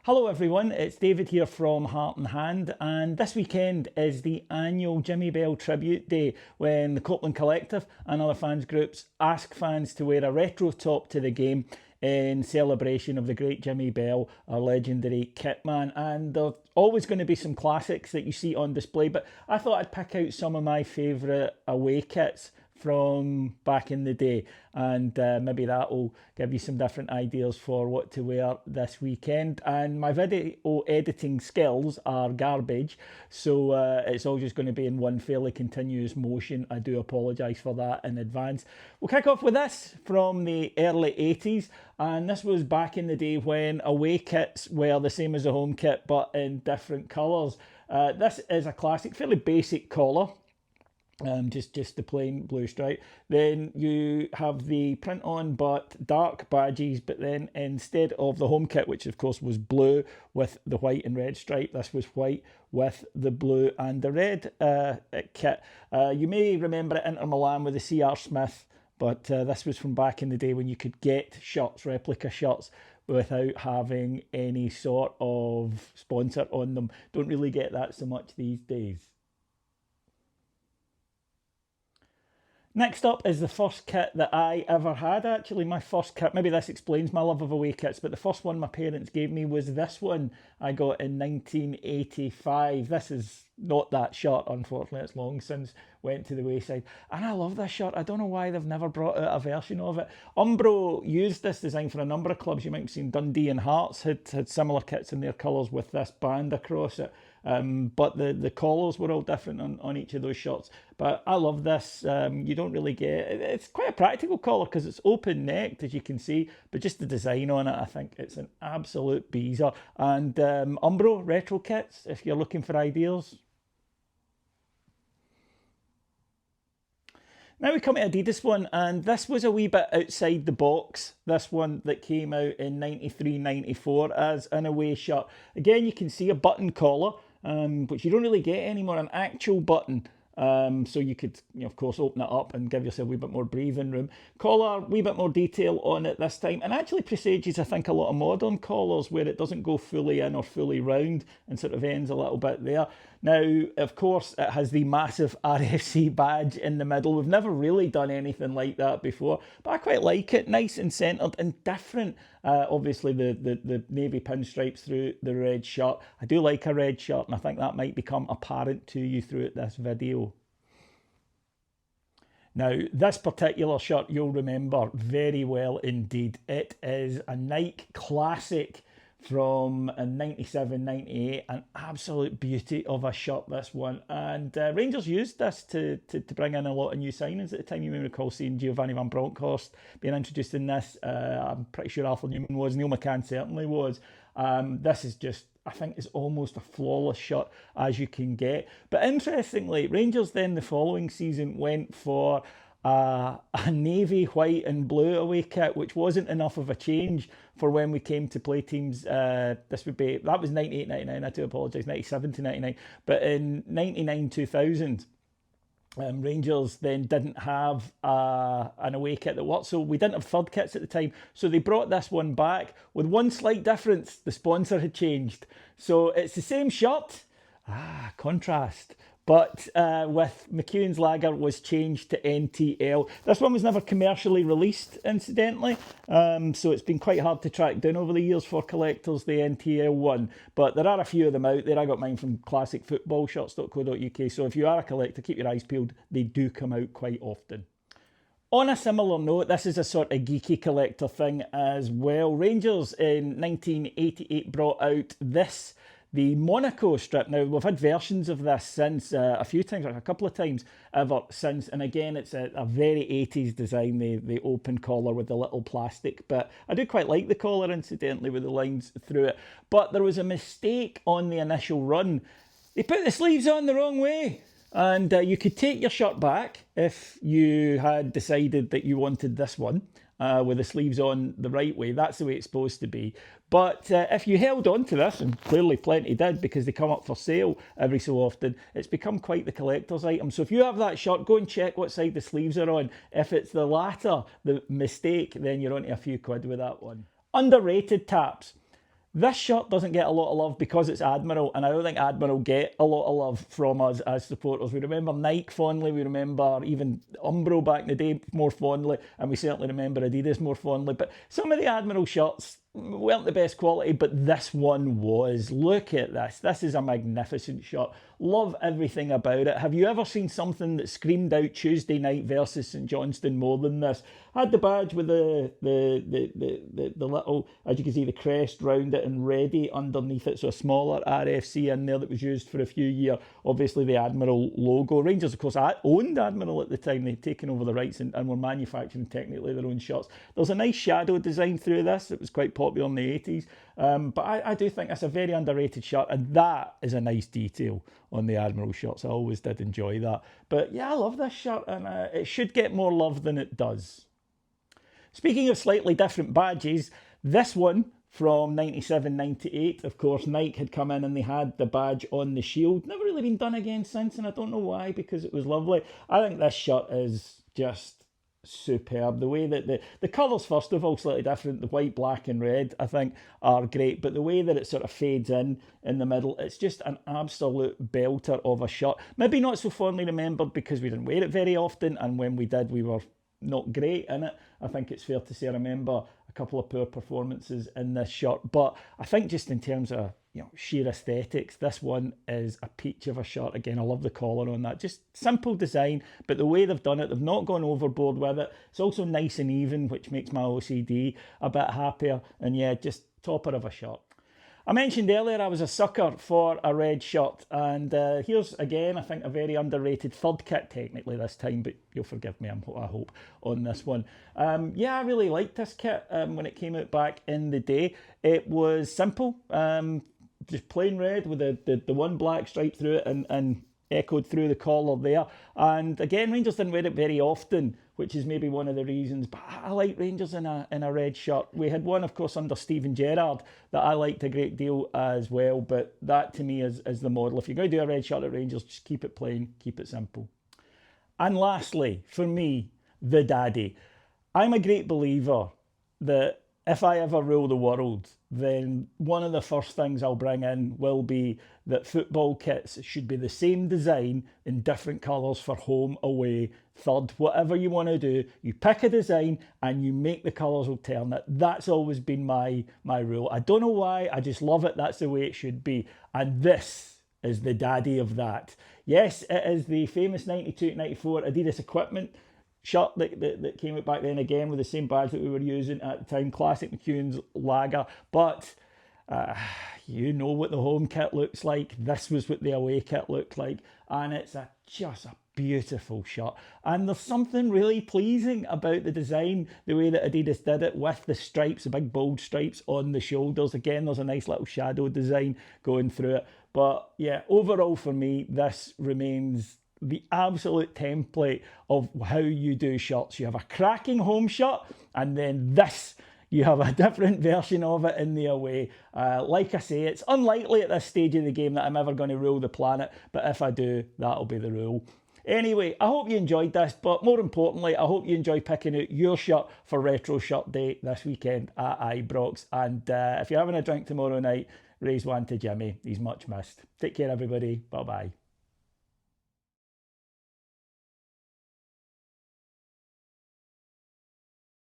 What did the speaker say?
Hello everyone, it's David here from Heart and Hand, and this weekend is the annual Jimmy Bell Tribute Day when the Copeland Collective and other fans groups ask fans to wear a retro top to the game in celebration of the great Jimmy Bell, our legendary kitman. And there's always going to be some classics that you see on display, but I thought I'd pick out some of my favourite away kits from back in the day, and maybe that will give you some different ideas for what to wear this weekend. And my video editing skills are garbage, so it's all just going to be in one fairly continuous motion. I do apologise for that in advance. We'll kick off with this from the early 80s, and this was back in the day when away kits were the same as a home kit but in different colours. This is a classic, fairly basic collar. Just the plain blue stripe. Then you have the print on but dark badges, but then instead of the home kit, which of course was blue with the white and red stripe, this was white with the blue and the red kit. You may remember it Inter Milan with the C.R. Smith, but this was from back in the day when you could get shirts, replica shirts, without having any sort of sponsor on them. Don't really get that so much these days. Next up is the first kit that I ever had, actually. My first kit, maybe this explains my love of away kits, but the first one my parents gave me was this one I got in 1985. This is not that shirt, unfortunately. It's long since went to the wayside. And I love this shirt. I don't know why they've never brought out a version of it. Umbro used this design for a number of clubs. You might have seen Dundee and Hearts had similar kits in their colours with this band across it. But the collars were all different on each of those shirts. But I love this. You don't really get... It's quite a practical collar because it's open-necked, as you can see. But just the design on it, I think it's an absolute beezer. And Umbro retro kits, if you're looking for ideas. Now we come to Adidas one, and this was a wee bit outside the box. This one that came out in 93-94 as an away shirt. Again, you can see a button collar, which you don't really get anymore, an actual button. So you could, of course, open it up and give yourself a wee bit more breathing room. Collar, wee bit more detail on it this time, and actually presages, I think, a lot of modern collars where it doesn't go fully in or fully round and sort of ends a little bit there. Now, of course, it has the massive RFC badge in the middle. We've never really done anything like that before, but I quite like it. Nice and centred and different. Obviously, the navy pinstripes through the red shirt. I do like a red shirt, and I think that might become apparent to you throughout this video. Now, this particular shirt you'll remember very well indeed. It is a Nike classic from 97-98, an absolute beauty of a shirt, this one. And Rangers used this to bring in a lot of new signings at the time. You may recall seeing Giovanni van Bronckhorst being introduced in this. I'm pretty sure Arthur Newman was, Neil McCann certainly was. This is just, I think, is almost a flawless shirt as you can get. But interestingly, Rangers then the following season went for a navy, white and blue away kit, which wasn't enough of a change for when we came to play teams. That was 98-99, I do apologise, 97-99. But in 99-2000, Rangers then didn't have an away kit that worked, so we didn't have third kits at the time. So they brought this one back with one slight difference. The sponsor had changed. So it's the same shirt, contrast, but with McEwen's Lager was changed to NTL. This one was never commercially released, incidentally, so it's been quite hard to track down over the years for collectors, the NTL one. But there are a few of them out there. I got mine from classicfootballshirts.co.uk, so if you are a collector, keep your eyes peeled. They do come out quite often. On a similar note, this is a sort of geeky collector thing as well. Rangers in 1988 brought out this, the Monaco strip. Now, we've had versions of this since a few times, like a couple of times ever since. And again, it's a very 80s design, the open collar with the little plastic. But I do quite like the collar, incidentally, with the lines through it. But there was a mistake on the initial run. They put the sleeves on the wrong way. And you could take your shirt back if you had decided that you wanted this one. With the sleeves on the right way. That's the way it's supposed to be. But if you held on to this, and clearly plenty did because they come up for sale every so often, it's become quite the collector's item. So if you have that shirt, go and check what side the sleeves are on. If it's the latter, the mistake, then you're onto a few quid with that one. Underrated taps. This shirt doesn't get a lot of love because it's Admiral, and I don't think Admiral get a lot of love from us as supporters. We remember Nike fondly, we remember even Umbro back in the day more fondly, and we certainly remember Adidas more fondly. But some of the Admiral shirts weren't the best quality, but this one was. Look at this. This is a magnificent shirt. Love everything about it. Have you ever seen something that screamed out Tuesday night versus St Johnstone more than this? Had the badge with the little, as you can see, the crest round it and ready underneath it, so a smaller RFC in there that was used for a few years. Obviously the Admiral logo. Rangers, of course, owned Admiral at the time. They'd taken over the rights and were manufacturing technically their own shirts. There's a nice shadow design through this. It was quite popular in the 80s. But I do think it's a very underrated shirt, and that is a nice detail on the Admiral shirts. I always did enjoy that. But yeah, I love this shirt, and it should get more love than it does. Speaking of slightly different badges, this one from 97-98, of course, Nike had come in and they had the badge on the shield. Never really been done again since, and I don't know why, because it was lovely. I think this shirt is just superb. The way that the colours, first of all, slightly different. The white, black and red, I think, are great, but the way that it sort of fades in the middle, it's just an absolute belter of a shirt. Maybe not so fondly remembered because we didn't wear it very often, and when we did, we were not great in it. I think it's fair to say I remember a couple of poor performances in this shirt, but I think just in terms of sheer aesthetics, this one is a peach of a shirt. Again, I love the collar on that. Just simple design, but the way they've done it, they've not gone overboard with it. It's also nice and even, which makes my OCD a bit happier. And yeah, just topper of a shirt. I mentioned earlier I was a sucker for a red shirt, and here's again, I think, a very underrated third kit technically this time, but you'll forgive me, I hope, on this one. Yeah, I really liked this kit when it came out back in the day. It was simple, just plain red with the one black stripe through it and echoed through the collar there. And again, Rangers didn't wear it very often, which is maybe one of the reasons, but I like Rangers in a red shirt. We had one, of course, under Steven Gerrard that I liked a great deal as well, but that to me is the model. If you're going to do a red shirt at Rangers, just keep it plain, keep it simple. And lastly, for me, the daddy. I'm a great believer that if I ever rule the world, then one of the first things I'll bring in will be that football kits should be the same design in different colours for home, away, third, whatever you want to do. You pick a design and you make the colours alternate. That's always been my rule. I don't know why, I just love it. That's the way it should be. And this is the daddy of that. Yes, it is the famous 92-94 Adidas equipment shirt that came out back then, again with the same badge that we were using at the time, classic McEwen's lager, but you know what the home kit looks like. This was what the away kit looked like, and it's just a beautiful shirt. And there's something really pleasing about the design, the way that Adidas did it with the stripes, the big bold stripes on the shoulders. Again, there's a nice little shadow design going through it. But yeah, overall for me, this remains the absolute template of how you do shirts. You have a cracking home shirt, and then this, you have a different version of it in the away. Like I say, it's unlikely at this stage of the game that I'm ever going to rule the planet, but if I do, that'll be the rule. Anyway, I hope you enjoyed this, but more importantly, I hope you enjoy picking out your shirt for Retro Shirt Day this weekend at Ibrox. And if you're having a drink tomorrow night, raise one to Jimmy. He's much missed. Take care, everybody. Bye-bye.